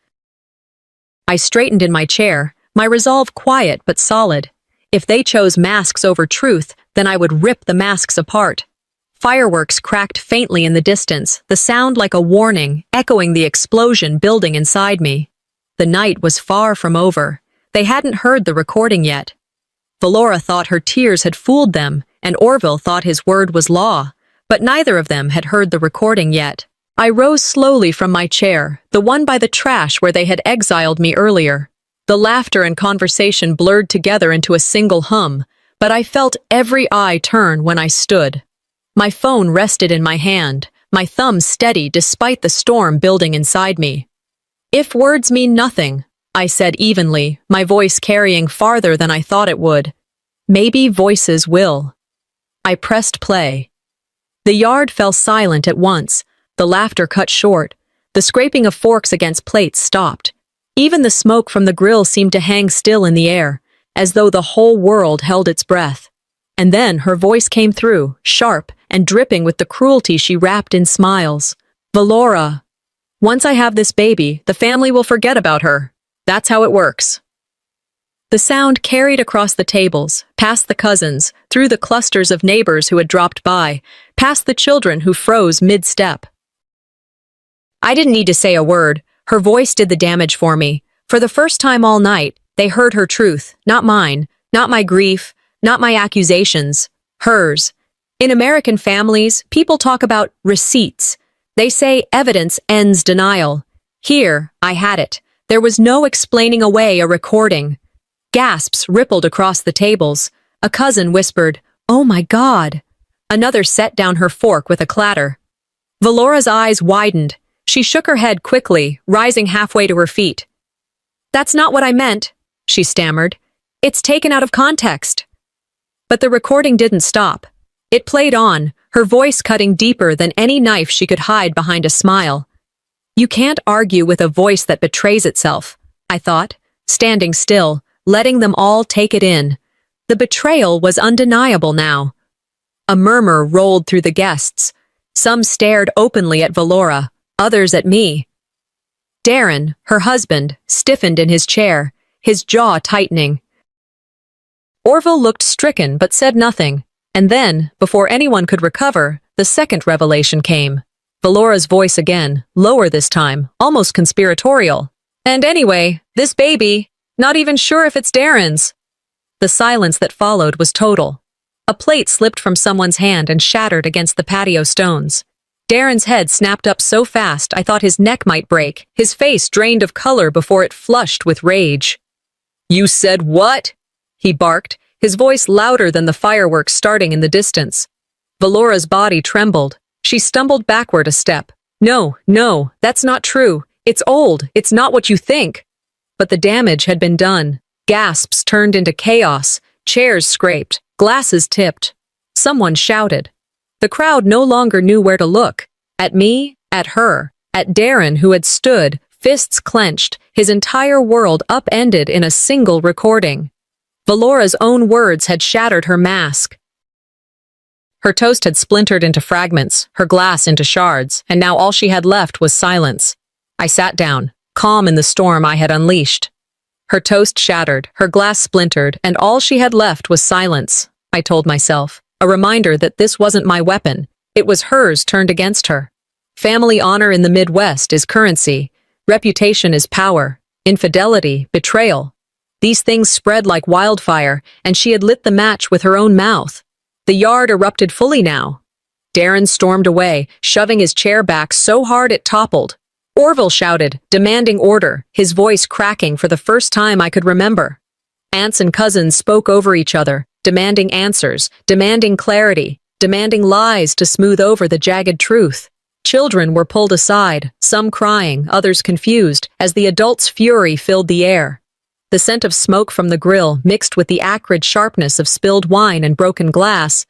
S1: I straightened in my chair, my resolve quiet but solid. If they chose masks over truth, then I would rip the masks apart. Fireworks cracked faintly in the distance, the sound like a warning, echoing the explosion building inside me. The night was far from over. They hadn't heard the recording yet. Valora thought her tears had fooled them, and Orville thought his word was law, but neither of them had heard the recording yet. I rose slowly from my chair, the one by the trash where they had exiled me earlier. The laughter and conversation blurred together into a single hum, but I felt every eye turn when I stood. My phone rested in my hand, my thumb steady despite the storm building inside me. "If words mean nothing," I said evenly, my voice carrying farther than I thought it would, "maybe voices will." I pressed play. The yard fell silent at once. The laughter cut short. The scraping of forks against plates stopped. Even the smoke from the grill seemed to hang still in the air, as though the whole world held its breath. And then her voice came through, sharp and dripping with the cruelty she wrapped in smiles. "Valora, once I have this baby, the family will forget about her. That's how it works." The sound carried across the tables, past the cousins, through the clusters of neighbors who had dropped by, past the children who froze mid-step. I didn't need to say a word. Her voice did the damage for me. For the first time all night, they heard her truth, not mine, not my grief, not my accusations, hers. In American families, people talk about receipts. They say evidence ends denial. Here, I had it. There was no explaining away a recording. Gasps rippled across the tables. A cousin whispered, "Oh my God." Another set down her fork with a clatter. Valora's eyes widened. She shook her head quickly, rising halfway to her feet. "That's not what I meant," she stammered. "It's taken out of context." But the recording didn't stop. It played on, her voice cutting deeper than any knife she could hide behind a smile. "You can't argue with a voice that betrays itself," I thought, standing still, letting them all take it in. The betrayal was undeniable now. A murmur rolled through the guests. Some stared openly at Valora, others at me. Darren, her husband, stiffened in his chair, his jaw tightening. Orville looked stricken but said nothing, and then, before anyone could recover, the second revelation came. Valora's voice again, lower this time, almost conspiratorial. "And anyway, this baby, not even sure if it's Darren's." The silence that followed was total. A plate slipped from someone's hand and shattered against the patio stones. Darren's head snapped up so fast I thought his neck might break, his face drained of color before it flushed with rage. "You said what?" he barked, his voice louder than the fireworks starting in the distance. Valora's body trembled. She stumbled backward a step. No, that's not true. It's old. It's not what you think." But the damage had been done. Gasps turned into chaos. Chairs scraped. Glasses tipped. Someone shouted. The crowd no longer knew where to look. At me, at her, at Darren, who had stood, fists clenched, his entire world upended in a single recording. Valora's own words had shattered her mask. Her toast had splintered into fragments, her glass into shards, and now all she had left was silence. I sat down, calm in the storm I had unleashed. Her toast shattered, her glass splintered, and all she had left was silence, I told myself, a reminder that this wasn't my weapon. It was hers turned against her. Family honor in the Midwest is currency. Reputation is power. Infidelity, betrayal. These things spread like wildfire, and she had lit the match with her own mouth. The yard erupted fully now. Darren stormed away, shoving his chair back so hard it toppled. Orville shouted, demanding order, his voice cracking for the first time I could remember. Aunts and cousins spoke over each other, demanding answers, demanding clarity, demanding lies to smooth over the jagged truth. Children were pulled aside, some crying, others confused, as the adults' fury filled the air. The scent of smoke from the grill mixed with the acrid sharpness of spilled wine and broken glass.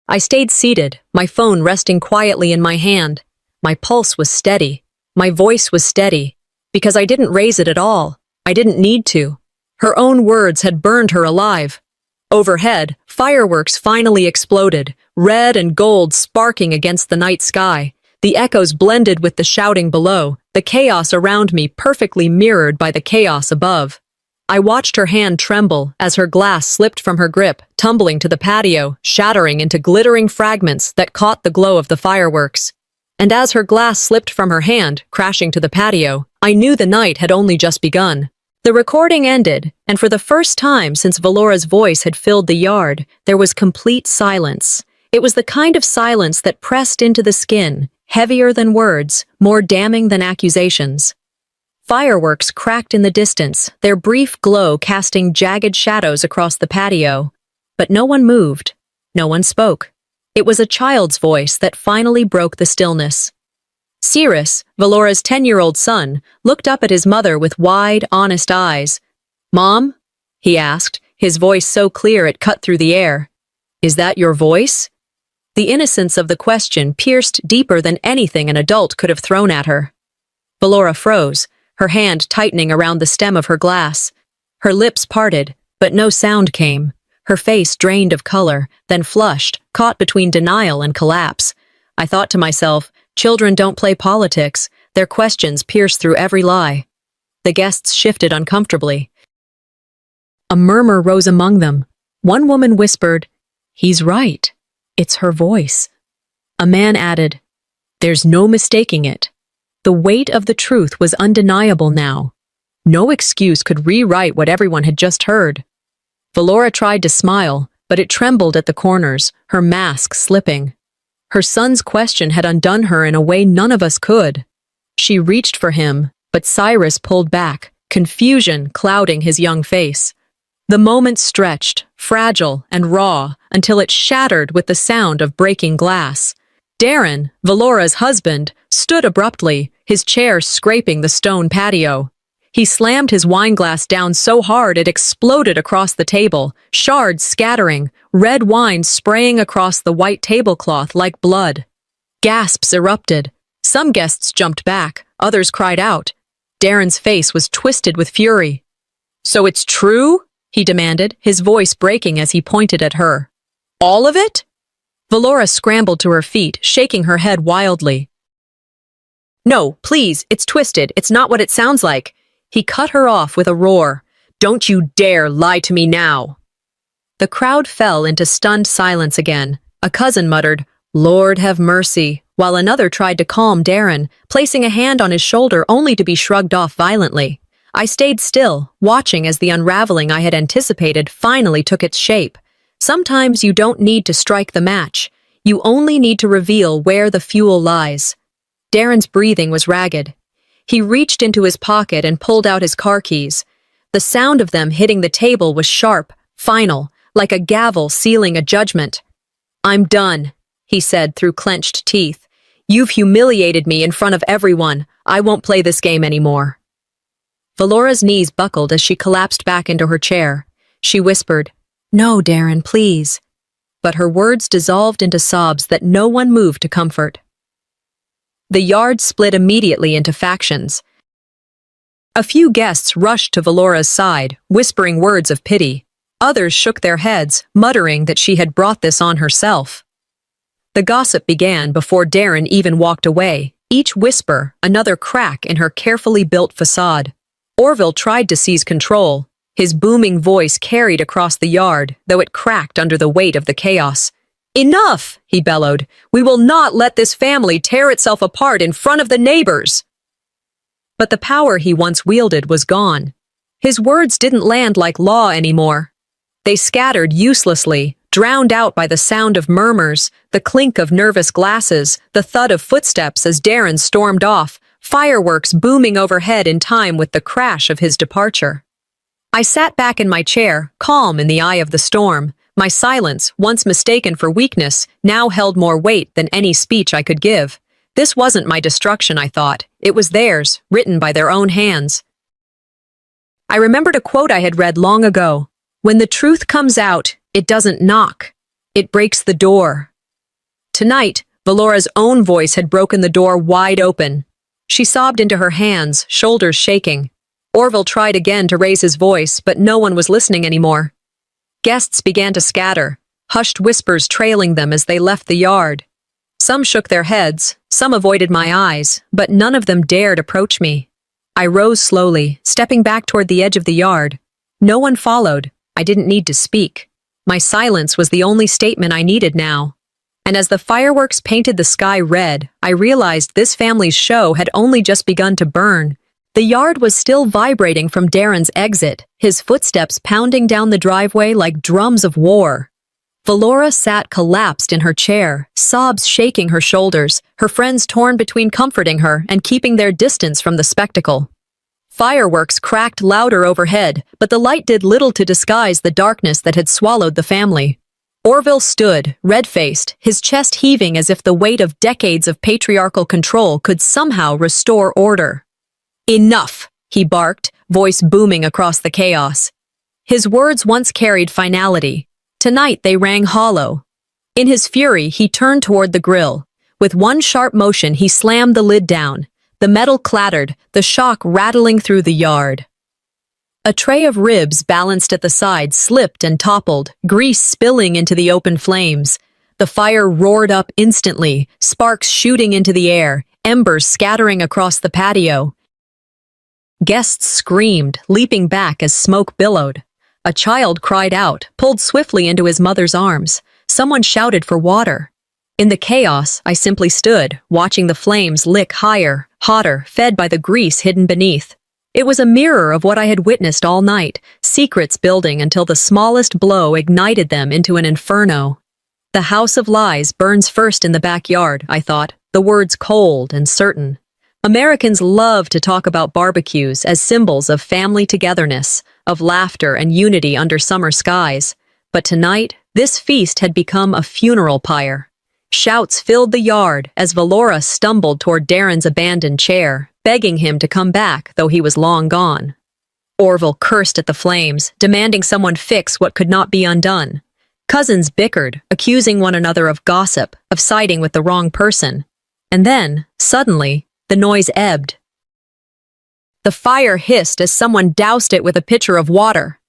S1: I stayed seated, my phone resting quietly in my hand. My pulse was steady. My voice was steady. Because I didn't raise it at all. I didn't need to. Her own words had burned her alive. Overhead, fireworks finally exploded, red and gold sparking against the night sky. The echoes blended with the shouting below, the chaos around me perfectly mirrored by the chaos above. I watched her hand tremble as her glass slipped from her grip, tumbling to the patio, shattering into glittering fragments that caught the glow of the fireworks. And as her glass slipped from her hand, crashing to the patio, I knew the night had only just begun. The recording ended, and for the first time since Valora's voice had filled the yard, there was complete silence. It was the kind of silence that pressed into the skin, heavier than words, more damning than accusations. Fireworks cracked in the distance, their brief glow casting jagged shadows across the patio. But no one moved. No one spoke. It was a child's voice that finally broke the stillness. Cyrus, Valora's 10-year-old son, looked up at his mother with wide, honest eyes. "Mom?" he asked, his voice so clear it cut through the air. "Is that your voice?" The innocence of the question pierced deeper than anything an adult could have thrown at her. Valora froze, her hand tightening around the stem of her glass. Her lips parted, but no sound came. Her face drained of color, then flushed, caught between denial and collapse. I thought to myself, children don't play politics. Their questions pierce through every lie. The guests shifted uncomfortably. A murmur rose among them. One woman whispered, "He's right. It's her voice." A man added, "There's no mistaking it." The weight of the truth was undeniable now. No excuse could rewrite what everyone had just heard. Valora tried to smile, but it trembled at the corners, her mask slipping. Her son's question had undone her in a way none of us could. She reached for him, but Cyrus pulled back, confusion clouding his young face. The moment stretched, fragile and raw, until it shattered with the sound of breaking glass. Darren, Valora's husband, stood abruptly, his chair scraping the stone patio. He slammed his wineglass down so hard it exploded across the table, shards scattering, red wine spraying across the white tablecloth like blood. Gasps erupted. Some guests jumped back, others cried out. Darren's face was twisted with fury. "So it's true?" he demanded, his voice breaking as he pointed at her. "All of it?" Valora scrambled to her feet, shaking her head wildly. "No, please, it's twisted. It's not what it sounds like." He cut her off with a roar. "Don't you dare lie to me now!" The crowd fell into stunned silence again. A cousin muttered, "Lord have mercy," while another tried to calm Darren, placing a hand on his shoulder only to be shrugged off violently. I stayed still, watching as the unraveling I had anticipated finally took its shape. Sometimes you don't need to strike the match. You only need to reveal where the fuel lies. Darren's breathing was ragged. He reached into his pocket and pulled out his car keys. The sound of them hitting the table was sharp, final, like a gavel sealing a judgment. "I'm done," he said through clenched teeth. "You've humiliated me in front of everyone. I won't play this game anymore." Valora's knees buckled as she collapsed back into her chair. She whispered, "No, Darren, please." But her words dissolved into sobs that no one moved to comfort. The yard split immediately into factions. A few guests rushed to Valora's side, whispering words of pity. Others shook their heads, muttering that she had brought this on herself. The gossip began before Darren even walked away, each whisper another crack in her carefully built facade. Orville tried to seize control. His booming voice carried across the yard, though it cracked under the weight of the chaos. Enough, he bellowed. We will not let this family tear itself apart in front of the neighbors. But the power he once wielded was gone. His words didn't land like law anymore. They scattered uselessly, drowned out by the sound of murmurs, the clink of nervous glasses, the thud of footsteps as Darren stormed off, fireworks booming overhead in time with the crash of his departure. I sat back in my chair, calm in the eye of the storm. My silence, once mistaken for weakness, now held more weight than any speech I could give. This wasn't my destruction, I thought. It was theirs, written by their own hands. I remembered a quote I had read long ago. When the truth comes out, it doesn't knock. It breaks the door. Tonight, Valora's own voice had broken the door wide open. She sobbed into her hands, shoulders shaking. Orville tried again to raise his voice, but no one was listening anymore. Guests began to scatter, hushed whispers trailing them as they left the yard. Some shook their heads, some avoided my eyes, but none of them dared approach me. I rose slowly, stepping back toward the edge of the yard. No one followed. I didn't need to speak. My silence was the only statement I needed now. And as the fireworks painted the sky red, I realized this family's show had only just begun to burn. The yard was still vibrating from Darren's exit, his footsteps pounding down the driveway like drums of war. Valora sat collapsed in her chair, sobs shaking her shoulders, her friends torn between comforting her and keeping their distance from the spectacle. Fireworks cracked louder overhead, but the light did little to disguise the darkness that had swallowed the family. Orville stood, red-faced, his chest heaving as if the weight of decades of patriarchal control could somehow restore order. Enough, he barked, voice booming across the chaos. His words once carried finality. Tonight they rang hollow. In his fury, he turned toward the grill. With one sharp motion, he slammed the lid down. The metal clattered, the shock rattling through the yard. A tray of ribs balanced at the side slipped and toppled, grease spilling into the open flames. The fire roared up instantly, sparks shooting into the air, embers scattering across the patio. Guests screamed, leaping back as smoke billowed. A child cried out, pulled swiftly into his mother's arms. Someone shouted for water. In the chaos, I simply stood, watching the flames lick higher, hotter, fed by the grease hidden beneath. It was a mirror of what I had witnessed all night, secrets building until the smallest blow ignited them into an inferno. The house of lies burns first in the backyard, I thought, the words cold and certain. Americans love to talk about barbecues as symbols of family togetherness, of laughter and unity under summer skies. But tonight, this feast had become a funeral pyre. Shouts filled the yard as Valora stumbled toward Darren's abandoned chair, begging him to come back, though he was long gone. Orville cursed at the flames, demanding someone fix what could not be undone. Cousins bickered, accusing one another of gossip, of siding with the wrong person. And then, suddenly, the noise ebbed. The fire hissed as someone doused it with a pitcher of water.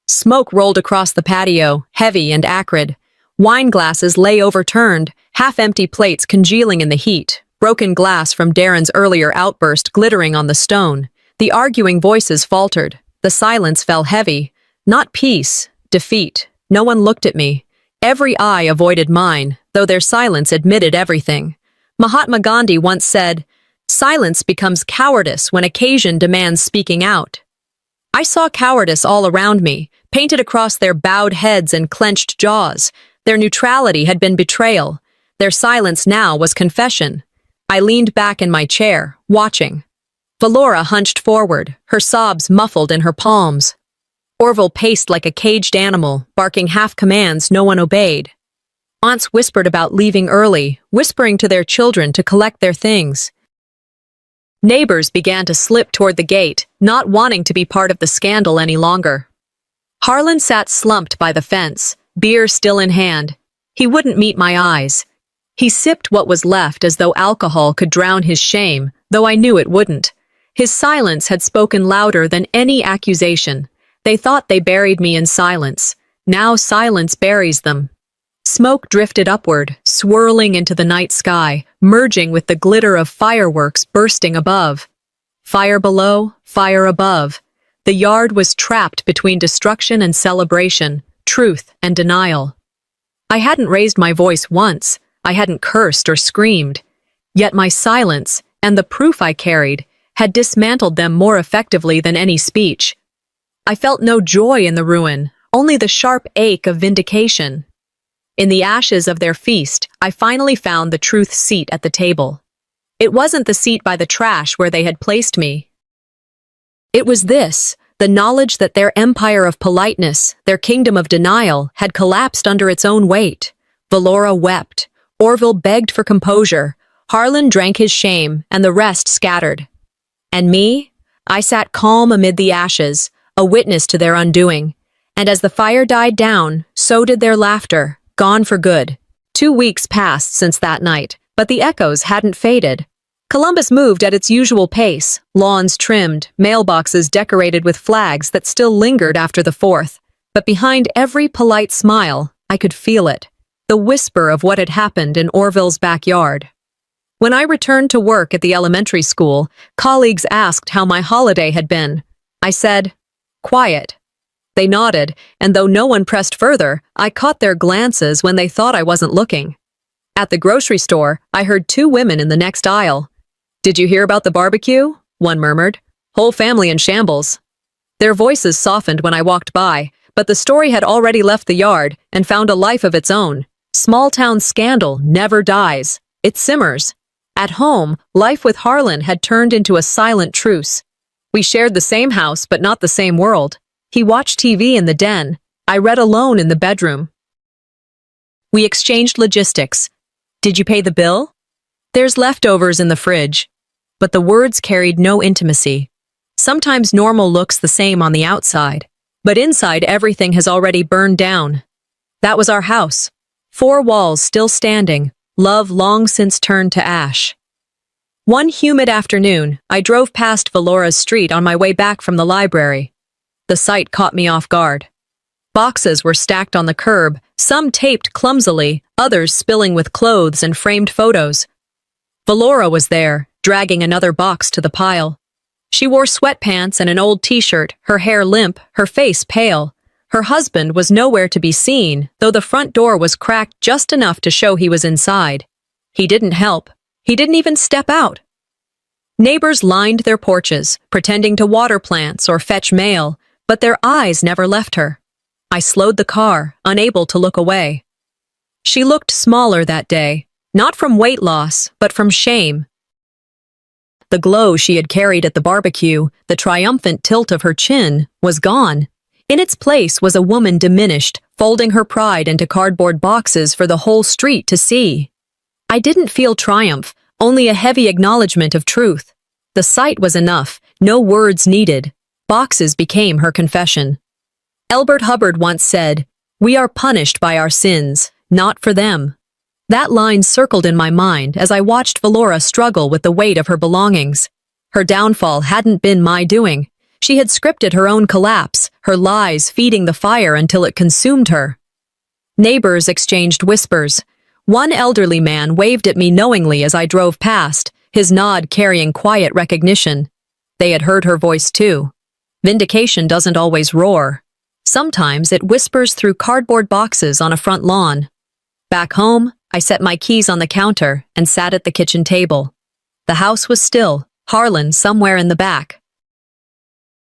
S1: Smoke rolled across the patio, heavy and acrid. Wine glasses lay overturned, half-empty plates congealing in the heat, broken glass from Darren's earlier outburst glittering on the stone. The arguing voices faltered. The silence fell heavy. Not peace, defeat. No one looked at me. Every eye avoided mine, though their silence admitted everything. Mahatma Gandhi once said, "Silence becomes cowardice when occasion demands speaking out." I saw cowardice all around me, painted across their bowed heads and clenched jaws. Their neutrality had been betrayal. Their silence now was confession. I leaned back in my chair, watching. Valora hunched forward, her sobs muffled in her palms. Orville paced like a caged animal, barking half commands no one obeyed. Aunts whispered about leaving early, whispering to their children to collect their things. Neighbors began to slip toward the gate, not wanting to be part of the scandal any longer. Harlan sat slumped by the fence, beer still in hand. He wouldn't meet my eyes. He sipped what was left as though alcohol could drown his shame, though I knew it wouldn't. His silence had spoken louder than any accusation. They thought they buried me in silence. Now silence buries them. Smoke drifted upward, swirling into the night sky, merging with the glitter of fireworks bursting above. Fire below, fire above. The yard was trapped between destruction and celebration, truth and denial. I hadn't raised my voice once, I hadn't cursed or screamed. Yet my silence, and the proof I carried, had dismantled them more effectively than any speech. I felt no joy in the ruin, only the sharp ache of vindication. In the ashes of their feast, I finally found the truth's seat at the table. It wasn't the seat by the trash where they had placed me. It was this, the knowledge that their empire of politeness, their kingdom of denial, had collapsed under its own weight. Valora wept. Orville begged for composure. Harlan drank his shame, and the rest scattered. And me? I sat calm amid the ashes, a witness to their undoing. And as the fire died down, so did their laughter, gone for good. 2 weeks passed since that night, but the echoes hadn't faded. Columbus moved at its usual pace, lawns trimmed, mailboxes decorated with flags that still lingered after the 4th. But behind every polite smile, I could feel it, the whisper of what had happened in Orville's backyard. When I returned to work at the elementary school, colleagues asked how my holiday had been. I said, "Quiet." They nodded, and though no one pressed further, I caught their glances when they thought I wasn't looking. At the grocery store, I heard 2 women in the next aisle. "Did you hear about the barbecue?" one murmured. "Whole family in shambles." Their voices softened when I walked by, but the story had already left the yard and found a life of its own. Small-town scandal never dies. It simmers. At home, life with Harlan had turned into a silent truce. We shared the same house but not the same world. He watched TV in the den. I read alone in the bedroom. We exchanged logistics. "Did you pay the bill?" "There's leftovers in the fridge." But the words carried no intimacy. Sometimes normal looks the same on the outside, but inside everything has already burned down. That was our house. 4 walls still standing, love long since turned to ash. One humid afternoon, I drove past Valora's street on my way back from the library. The sight caught me off guard. Boxes were stacked on the curb, some taped clumsily, others spilling with clothes and framed photos. Valora was there, dragging another box to the pile. She wore sweatpants and an old t-shirt, her hair limp, her face pale. Her husband was nowhere to be seen, though the front door was cracked just enough to show he was inside. He didn't help. He didn't even step out. Neighbors lined their porches, pretending to water plants or fetch mail, but their eyes never left her. I slowed the car, unable to look away. She looked smaller that day, not from weight loss, but from shame. The glow she had carried at the barbecue, the triumphant tilt of her chin, was gone. In its place was a woman diminished, folding her pride into cardboard boxes for the whole street to see. I didn't feel triumph, only a heavy acknowledgement of truth. The sight was enough, no words needed. Boxes became her confession. Elbert Hubbard once said, "We are punished by our sins, not for them." That line circled in my mind as I watched Valora struggle with the weight of her belongings. Her downfall hadn't been my doing. She had scripted her own collapse, her lies feeding the fire until it consumed her. Neighbors exchanged whispers. One elderly man waved at me knowingly as I drove past, his nod carrying quiet recognition. They had heard her voice too. Vindication doesn't always roar. Sometimes it whispers through cardboard boxes on a front lawn. Back home, I set my keys on the counter and sat at the kitchen table. The house was still, Harlan somewhere in the back.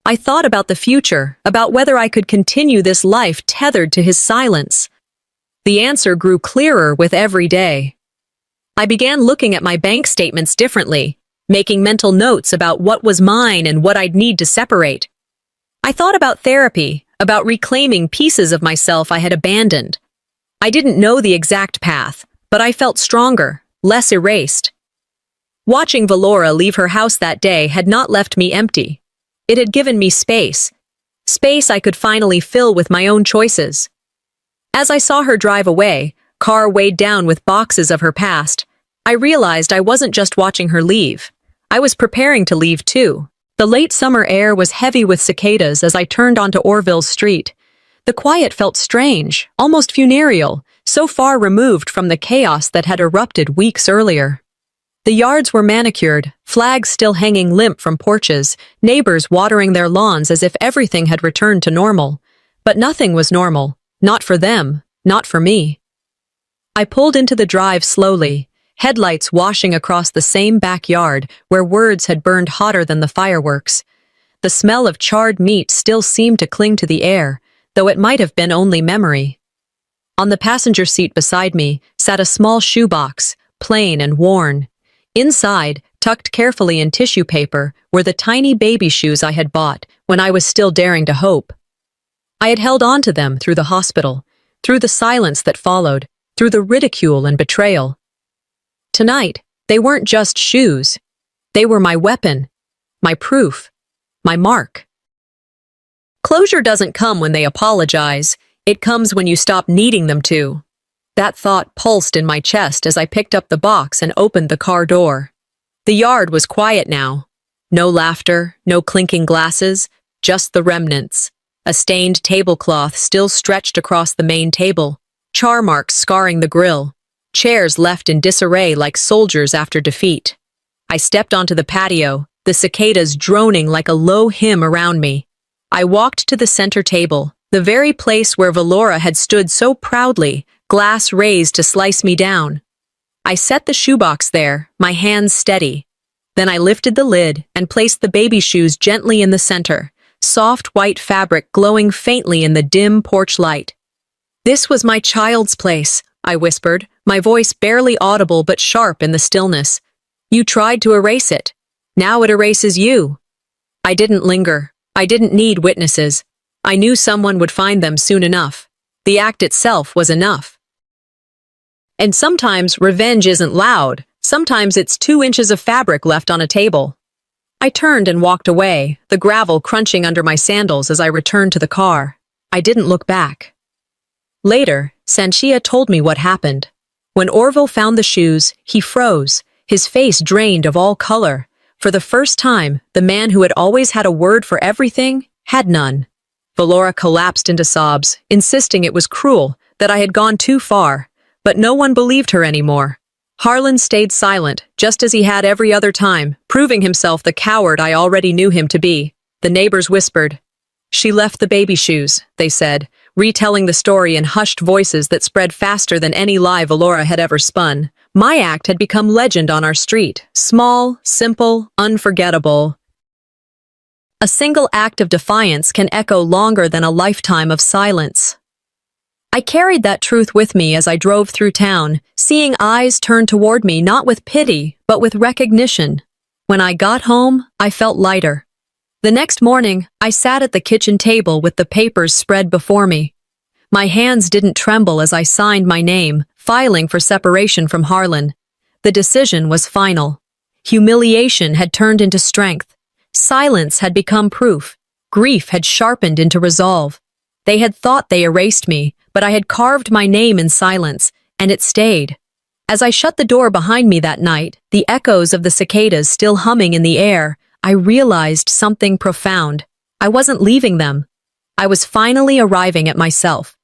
S1: I thought about the future, about whether I could continue this life tethered to his silence. The answer grew clearer with every day. I began looking at my bank statements differently, making mental notes about what was mine and what I'd need to separate. I thought about therapy, about reclaiming pieces of myself I had abandoned. I didn't know the exact path, but I felt stronger, less erased. Watching Valora leave her house that day had not left me empty. It had given me space. Space I could finally fill with my own choices. As I saw her drive away, car weighed down with boxes of her past, I realized I wasn't just watching her leave. I was preparing to leave too. The late summer air was heavy with cicadas as I turned onto Orville Street. The quiet felt strange, almost funereal, so far removed from the chaos that had erupted weeks earlier. The yards were manicured, flags still hanging limp from porches, neighbors watering their lawns as if everything had returned to normal. But nothing was normal. Not for them, not for me. I pulled into the drive slowly, headlights washing across the same backyard where words had burned hotter than the fireworks. The smell of charred meat still seemed to cling to the air, though it might have been only memory. On the passenger seat beside me sat a small shoebox, plain and worn. Inside, tucked carefully in tissue paper, were the tiny baby shoes I had bought when I was still daring to hope. I had held on to them through the hospital, through the silence that followed, through the ridicule and betrayal. Tonight, they weren't just shoes. They were my weapon, my proof, my mark. Closure doesn't come when they apologize. It comes when you stop needing them to. That thought pulsed in my chest as I picked up the box and opened the car door. The yard was quiet now. No laughter, no clinking glasses, just the remnants. A stained tablecloth still stretched across the main table, char marks scarring the grill, chairs left in disarray like soldiers after defeat. I stepped onto the patio, the cicadas droning like a low hymn around me. I walked to the center table, the very place where Valora had stood so proudly, glass raised to slice me down. I set the shoebox there, my hands steady. Then I lifted the lid and placed the baby shoes gently in the center, soft white fabric glowing faintly in the dim porch light. "This was my child's place," I whispered, my voice barely audible but sharp in the stillness. "You tried to erase it. Now it erases you." I didn't linger. I didn't need witnesses. I knew someone would find them soon enough. The act itself was enough. And sometimes revenge isn't loud. Sometimes it's 2 inches of fabric left on a table. I turned and walked away, the gravel crunching under my sandals as I returned to the car. I didn't look back. Later, Sanchia told me what happened. When Orville found the shoes, he froze, his face drained of all color. For the first time, the man who had always had a word for everything had none. Valora collapsed into sobs, insisting it was cruel, that I had gone too far, but no one believed her anymore. Harlan stayed silent, just as he had every other time, proving himself the coward I already knew him to be. The neighbors whispered. "She left the baby shoes," they said, retelling the story in hushed voices that spread faster than any lie Valora had ever spun. My act had become legend on our street, small, simple, unforgettable. A single act of defiance can echo longer than a lifetime of silence. I carried that truth with me as I drove through town, seeing eyes turn toward me not with pity, but with recognition. When I got home, I felt lighter. The next morning, I sat at the kitchen table with the papers spread before me. My hands didn't tremble as I signed my name, filing for separation from Harlan. The decision was final. Humiliation had turned into strength. Silence had become proof. Grief had sharpened into resolve. They had thought they erased me, but I had carved my name in silence, and it stayed. As I shut the door behind me that night, the echoes of the cicadas still humming in the air, I realized something profound. I wasn't leaving them. I was finally arriving at myself.